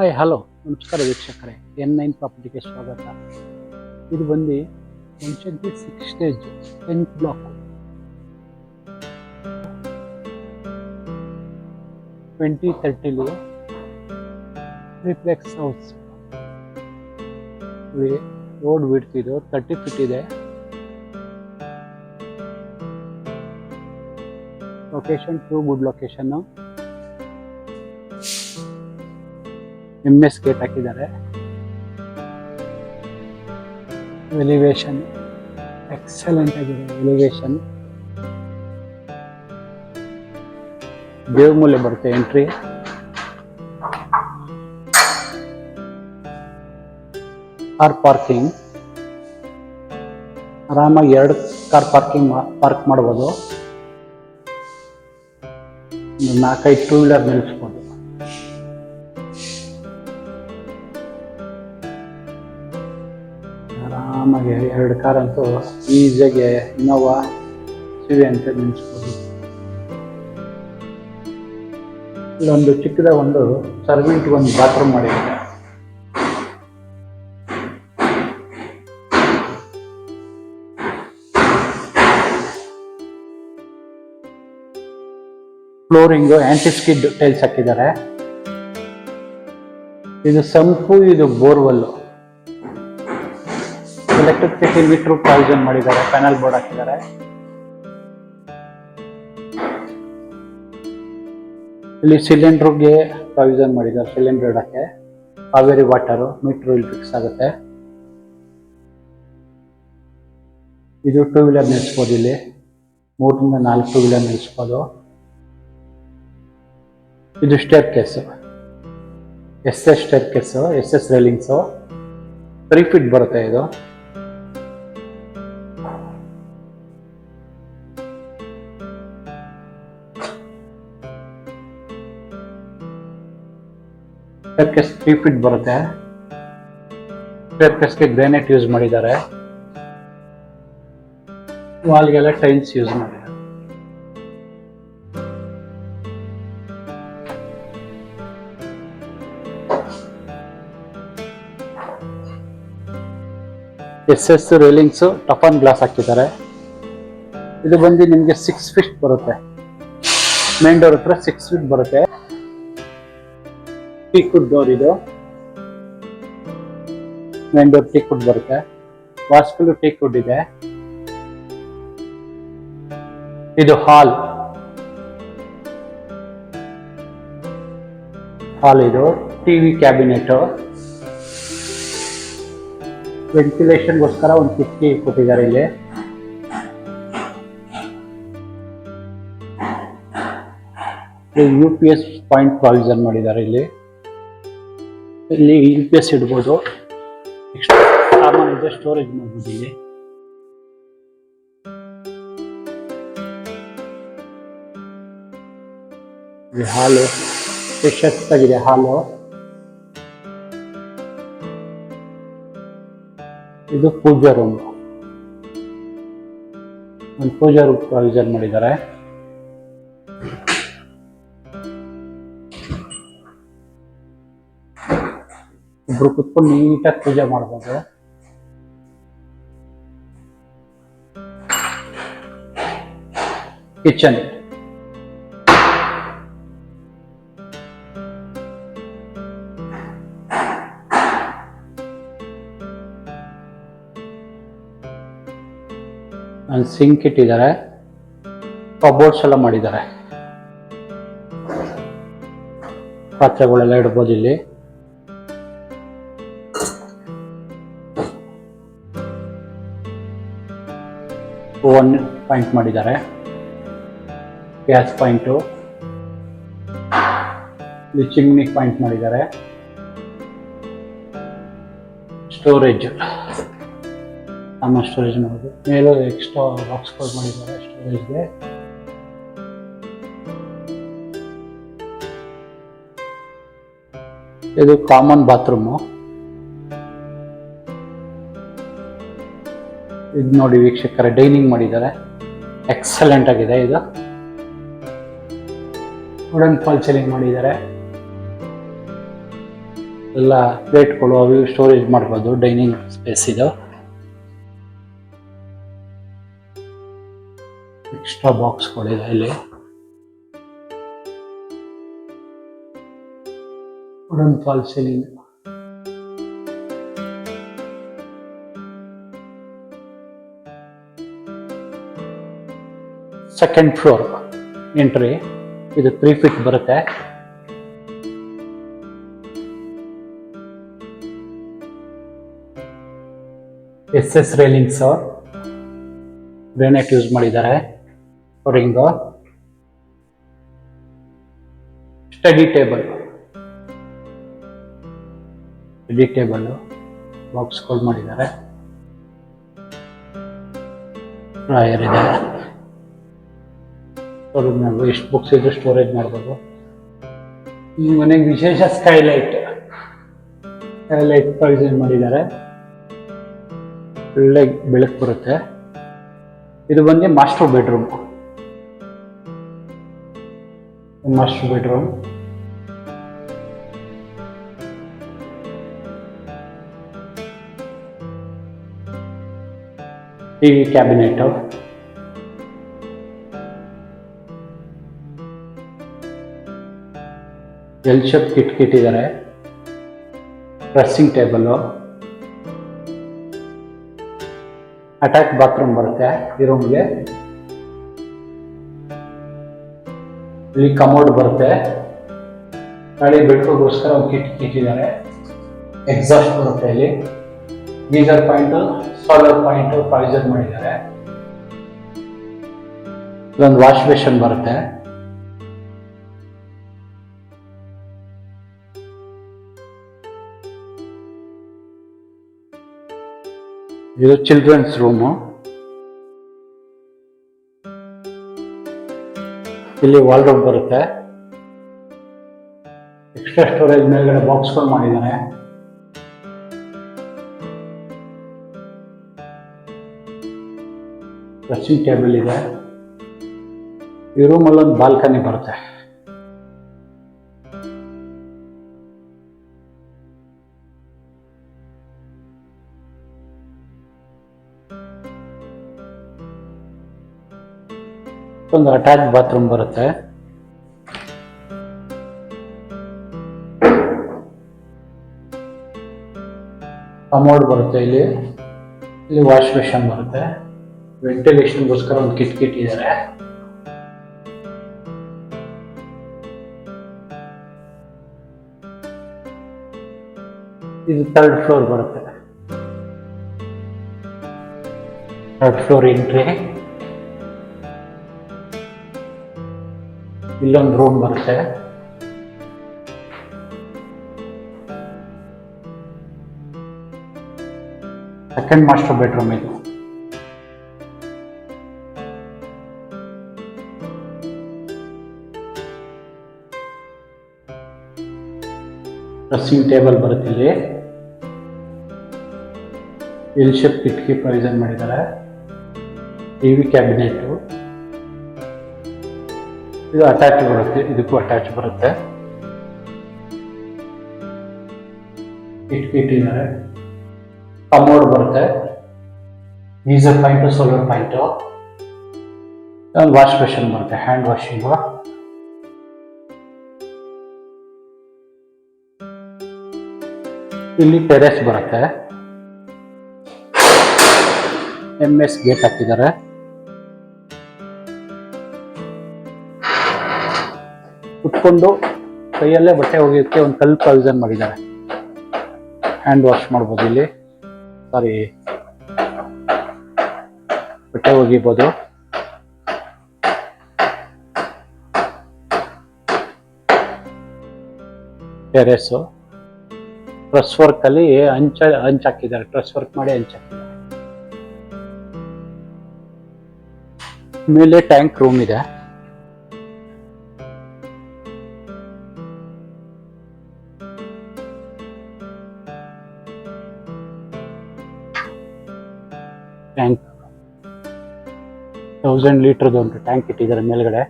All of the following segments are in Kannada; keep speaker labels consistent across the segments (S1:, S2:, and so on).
S1: ಹಾಯ್ ಹಲೋ ನಮಸ್ಕಾರ ವೀಕ್ಷಕರೇ, N9 ಪ್ರಾಪರ್ಟಿಗೆ ಸ್ವಾಗತ. ಇದು ಬಂದು ವಂಶಗ್ಗಿ 6 stage 10th block 2030 triplex house. Road width ಇದು 30 ಫೀಟ್ ಇದೆ. Location to good location. MS gate ಹಾಕಿದ್ದಾರೆ. ಎಲಿವೇಶನ್ ಎಕ್ಸಲೆಂಟ್ ಆಗಿದೆ. ಎಲಿವೇಶನ್ ದೇವಮೂಲೆ ಬರುತ್ತೆ ಎಂಟ್ರಿ. ಕಾರ್ ಪಾರ್ಕಿಂಗ್ ಆರಾಮಾಗಿ 2 ಕಾರ್ ಪಾರ್ಕ್ ಮಾಡ್ಬೋದು. 4-5 ಟೂ ವೀಲರ್ ನಿಲ್ಲಿಸ್ಬೋದು. ಆರಾಮಾಗಿ 2 ಕಾರ್ ಅಂತೂ ಈಸಿಯಾಗಿ ಇನೋವಾ ಸಿವಿ ಅಂತ ನಿಲ್ಲಿಸ್ಬೋದು. ಇಲ್ಲೊಂದು ಚಿಕ್ಕದ ಒಂದು ಸರ್ವೆಂಟ್ ಒಂದು ಬಾತ್ರೂಮ್ ಮಾಡಿದ್ದಾರೆ. ಫ್ಲೋರಿಂಗು ಆಂಟಿ ಸ್ಕಿಡ್ ಟೈಲ್ಸ್ ಹಾಕಿದ್ದಾರೆ. ಇದು ಸಂಪು, ಇದು ಬೋರ್ವೆಲ್. ಎಲೆಕ್ಟ್ರಿಸಿಟಿ ಮೀಟರ್ ಪ್ರಾವಿಷನ್ ಮಾಡಿದ್ದಾರೆ. ಪ್ಯಾನಲ್ ಬೋರ್ಡ್ ಹಾಕಿದ್ದಾರೆ. ಇಲ್ಲಿ ಸಿಲಿಂಡರ್ಗೆ ಪ್ರಾವಿಷನ್ ಮಾಡಿದ್ದಾರೆ. ಸಿಲಿಂಡರ್ ಇಡಕ್ಕೆ ಕಾವೇರಿ ವಾಟರ್ ಮೀಟರ್ ಇಲ್ಲಿ ಫಿಕ್ಸ್ ಆಗುತ್ತೆ. ಇದು ಟೂ ವೀಲರ್ ನಿಲ್ಲಿಸ್ಬೋದು. ಇಲ್ಲಿ 3-4 ಟೂ ವೀಲರ್ ನಿಲ್ಲಿಸ್ಬೋದು. ಇದು staircase, SS staircase, SS railings 3 feet ಬರುತ್ತೆ. ಇದು ಸ್ಟೇರ್ ಕೇಸ್ 3 ಫೀಟ್ ಬರುತ್ತೆ. ಸ್ಟೇರ್ ಕೇಸ್ಗೆ ಗ್ರಾನೈಟ್ ಯೂಸ್ ಮಾಡಿದ್ದಾರೆ. ವಾಲ್ಗೆಲ್ಲ ಟೈಲ್ಸ್ ಯೂಸ್ ಮಾಡಿದ್ದಾರೆ. SS ರೈಲಿಂಗ್ಸ್ ಟಫನ್ ಗ್ಲಾಸ್ ಹಾಕಿದ್ದಾರೆ. ಇದು ಬಂದು ನಿಮಗೆ 6 ಫೀಟ್ ಬರುತ್ತೆ. ಮೇನ್ ಡೋರ್ ಹತ್ರ 6 ಫೀಟ್ ಬರುತ್ತೆ. ಟೀಕುಡ್ ಡೋರ್ ಇದು. ಮೇನ್ ಡೋರ್ ಟೀಕುಡ್ ಬರುತ್ತೆ. ವಾಸ್ಕಲ್ ಟೀಕುಡ್ ಇದೆ. ಇದು ಹಾಲ್ ಇದು ಟಿವಿ ಕ್ಯಾಬಿನೆಟ್. ವೆಂಟಿಲೇಷನ್ಗೋಸ್ಕರ ಒಂದು ಕಿಟಕಿ ಕೊಟ್ಟಿದ್ದಾರೆ. ಇಲ್ಲಿ UPS ಪಾಯಿಂಟ್ ಪ್ರಾವಿಷನ್ ಮಾಡಿದ್ದಾರೆ. ಇಲ್ಲಿ UPS ಇಡ್ಬೋದು. ನೆಕ್ಸ್ಟ್ ಸಾಮಾನು ಇದೆ, ಸ್ಟೋರೇಜ್ ಮಾಡ್ಬೋದು. ಇಲ್ಲಿ ಹಾಲು ಸ್ಪೇಷಿಯಸ್ ಆಗಿದೆ. ಹಾಲು ಇದು ಪೂಜಾ ರೂಮ್. ಒಂದು ಪೂಜಾ ರೂಮ್ ಪ್ರಾವಿಷನ್ ಮಾಡಿದ್ದಾರೆ. ಇಬ್ರು ಕುತ್ಕೊಂಡು ನೀಟಾಗಿ ಪೂಜೆ ಮಾಡ್ಬೋದು. ಕಿಚನ್ ಒಂದು ಸಿಂಕ್ ಇಟ್ಟಿದ್ದಾರೆ. ಕಬೋರ್ಡ್ಸ್ ಎಲ್ಲ ಮಾಡಿದ್ದಾರೆ. ಪಾತ್ರೆಗಳೆಲ್ಲ ಇಡ್ಬೋದು. ಇಲ್ಲಿ ಓವನ್ ಪಾಯಿಂಟ್ ಮಾಡಿದ್ದಾರೆ. Gas point. ಇಲ್ಲಿ ಚಿಮ್ನಿ ಪಾಯಿಂಟ್ ಮಾಡಿದ್ದಾರೆ. ಸ್ಟೋರೇಜ್ ಸ್ಟೋರೇಜ್ ಮಾಡೋದು. ಮೇಲೆ ಎಕ್ಸ್ಟ್ರಾ ಬಾಕ್ಸ್ಗಳು ಮಾಡಿದ್ದಾರೆ ಸ್ಟೋರೇಜ್ಗೆ. ಇದು ಕಾಮನ್ ಬಾತ್ರೂಮು. ಇದು ನೋಡಿ ವೀಕ್ಷಕರೇ, ಡೈನಿಂಗ್ ಮಾಡಿದ್ದಾರೆ. ಎಕ್ಸಲೆಂಟ್ ಆಗಿದೆ. ಇದು ವುಡನ್ ಫಾಲ್ ಸೀಲಿಂಗ್ ಮಾಡಿದ್ದಾರೆ. ಎಲ್ಲ ಪ್ಲೇಟ್ಗಳು ಅವು ಸ್ಟೋರೇಜ್ ಮಾಡ್ಬೋದು. ಡೈನಿಂಗ್ ಸ್ಪೇಸ್ ಇದು. ಎಕ್ಸ್ಟ್ರಾ ಬಾಕ್ಸ್ಗಳಿದೆ ಇಲ್ಲಿ. Wooden fall ceiling. Second floor entry. ಇದು 3 feet ಬರುತ್ತೆ. SS ರೈಲಿಂಗ್ಸ್ ಗ್ರಾನೈಟ್ ಯೂಸ್ ಮಾಡಿದ್ದಾರೆ. ಫ್ಲೋರಿಂಗು. ಸ್ಟಡಿ ಟೇಬಲ್ ಬಾಕ್ಸ್ಗಳು ಮಾಡಿದ್ದಾರೆ. ಡ್ರಾಯರ್ ಇದೆ. ನಾವು ಎಷ್ಟು ಬುಕ್ಸ್ ಇದ್ರೂ ಸ್ಟೋರೇಜ್ ಮಾಡ್ಬೋದು. ಈ ಮನೆಗೆ ವಿಶೇಷ ಸ್ಕೈಲೈಟ್ ಪ್ರೊವಿಷನ್ ಮಾಡಿದ್ದಾರೆ. ಒಳ್ಳೆ ಬೆಳಕು ಬರುತ್ತೆ. ಇದು ಬಂದು master bedroom. TV cabinet. L shape ಕಿಟಕಿ ಇಟ್ಟಿದ್ದಾರೆ. Dressing table. ಅಟ್ಯಾಚ್ ಬಾತ್ರೂಮ್ ಬರುತ್ತೆ ಈ ರೂಮ್ಗೆ. ಇಲ್ಲಿ ಕಮೋಡ್ ಬರುತ್ತೆ. ಗಾಳಿ ಬೆಳಕಿಗೋಸ್ಕರ ಒಂದು ಕಿಟಕಿ ಇಟ್ಟಿದ್ದಾರೆ. ಎಕ್ಸಾಸ್ಟ್ ಬರುತ್ತೆ ಇಲ್ಲಿ. Geyser point, solar point provision ಮಾಡಿದ್ದಾರೆ. ಇದೊಂದು ವಾಶ್ ಬೇಸಿನ್ ಬರುತ್ತೆ. ಇದು ಚಿಲ್ಡ್ರನ್ಸ್ ರೂಮು. ಇಲ್ಲಿ ವಾಲ್ಡ್ರೋಬ್ ಬರುತ್ತೆ. ಎಕ್ಸ್ಟ್ರಾ ಸ್ಟೋರೇಜ್ ಮೇಲ್ಗಡೆ ಬಾಕ್ಸ್ಗಳು ಮಾಡಿದ್ದಾರೆ. ಡ್ರೆಸ್ಸಿಂಗ್ ಟೇಬಲ್ ಇದೆ. ಈ ರೂಮಲ್ಲಿ ಒಂದು ಬಾಲ್ಕನಿ ಬರುತ್ತೆ. ಒಂದು ಅಟ್ಯಾಚ್ ಬಾತ್ರೂಮ್ ಬರುತ್ತೆ. ಕಮೋಡ್ ಬರುತ್ತೆ ಇಲ್ಲಿ. ವಾಶ್ ಬೇಸಿನ್ ಬರುತ್ತೆ. ವೆಂಟಿಲೇಷನ್ಗೋಸ್ಕರ ಒಂದು ಕಿಟಕಿ ಇಟ್ಟಿದ್ದಾರೆ. ಇದು 3rd ಫ್ಲೋರ್ ಬರುತ್ತೆ. 3rd floor entry. ಇಲ್ಲೊಂದು ರೂಮ್ ಬರುತ್ತೆ. ಸೆಕೆಂಡ್ ಮಾಸ್ಟರ್ ಬೆಡ್ರೂಮ್ ಇದು. ಡ್ರೆಸ್ಸಿಂಗ್ ಟೇಬಲ್ ಬರುತ್ತೆ ಇಲ್ಲಿ. ಎಲ್ ಶೇಪ್ ಕಿಟಕಿ ಪ್ರೊವಿಷನ್ ಮಾಡಿದ್ದಾರೆ. TV cabinet. ಇದು ಅಟ್ಯಾಚ್ ಬರುತ್ತೆ. ಇದಕ್ಕೂ ಅಟ್ಯಾಚ್ ಬರುತ್ತೆ. ಕಿಟಕಿ ಇಟ್ಟಿದ್ದಾರೆ. ಕಮೋಡ್ ಬರುತ್ತೆ. Geyser point, solar point. ಒಂದು ವಾಶ್ ಬೇಸಿನ್ ಬರುತ್ತೆ, ಹ್ಯಾಂಡ್ ವಾಷಿಂಗ್. ಇಲ್ಲಿ ಟೆರೆಸ್ ಬರುತ್ತೆ. MS ಗೇಟ್ ಹಾಕಿದ್ದಾರೆ. ಕುತ್ಕೊಂಡು ಕೈಯಲ್ಲೇ ಬಟ್ಟೆ ಒಗೆಯೋಕ್ಕೆ ಒಂದು ಕಲ್ಲು ಪ್ರೊವಿಷನ್ ಮಾಡಿದ್ದಾರೆ. ಹ್ಯಾಂಡ್ ವಾಶ್ ಮಾಡ್ಬೋದು ಇಲ್ಲಿ. ಬಟ್ಟೆ ಒಗಿಬೋದು. ಟೆರೆಸ್ಸು. ಟ್ರಸ್ ವರ್ಕ್ ಅಲ್ಲಿ ಹಂಚ್ ಹಾಕಿದ್ದಾರೆ. ಟ್ರಸ್ ವರ್ಕ್ ಮಾಡಿ ಹಂಚ್ ಹಾಕಿದ್ದಾರೆ. ಮೇಲೆ ಟ್ಯಾಂಕ್ ರೂಮ್ ಇದೆ. ಟ್ಯಾಂಕ್ 1000 ಲೀಟರ್ದು ಒಂದು ಟ್ಯಾಂಕ್ ಇಟ್ಟಿದ್ದಾರೆ ಮೇಲ್ಗಡೆ.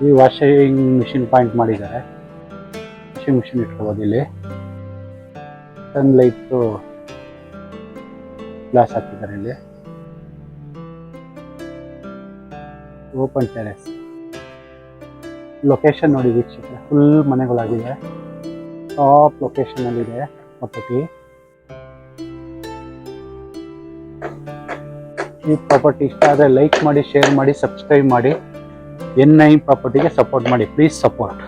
S1: ಈ ವಾಷಿಂಗ್ ಮಿಷಿನ್ ಪಾಯಿಂಟ್ ಮಾಡಿದ್ದಾರೆ. ವಾಷಿಂಗ್ ಮಿಷಿನ್ ಇಟ್ಕೋಬೋದು ಇಲ್ಲಿ. ಸನ್ಲೈಟ್ ಗ್ಲಾಸ್ ಹಾಕಿದ್ದಾರೆ ಇಲ್ಲಿ. Open terrace. ಲೊಕೇಶನ್ ನೋಡಿ ವೀಕ್ಷಕರೇ, ಫುಲ್ ಮನೆಗಳಾಗಿದೆ. ಟಾಪ್ ಲೊಕೇಶನ್ ಅಲ್ಲಿ ಇದೆ ಪ್ರಾಪರ್ಟಿ. ಈ ಪ್ರಾಪರ್ಟಿ ಇಷ್ಟ ಆದರೆ ಲೈಕ್ ಮಾಡಿ, ಶೇರ್ ಮಾಡಿ, ಸಬ್ಸ್ಕ್ರೈಬ್ ಮಾಡಿ. NI ಪ್ರಾಪರ್ಟಿಗೆ ಸಪೋರ್ಟ್ ಮಾಡಿ, ಪ್ಲೀಸ್ ಸಪೋರ್ಟ್.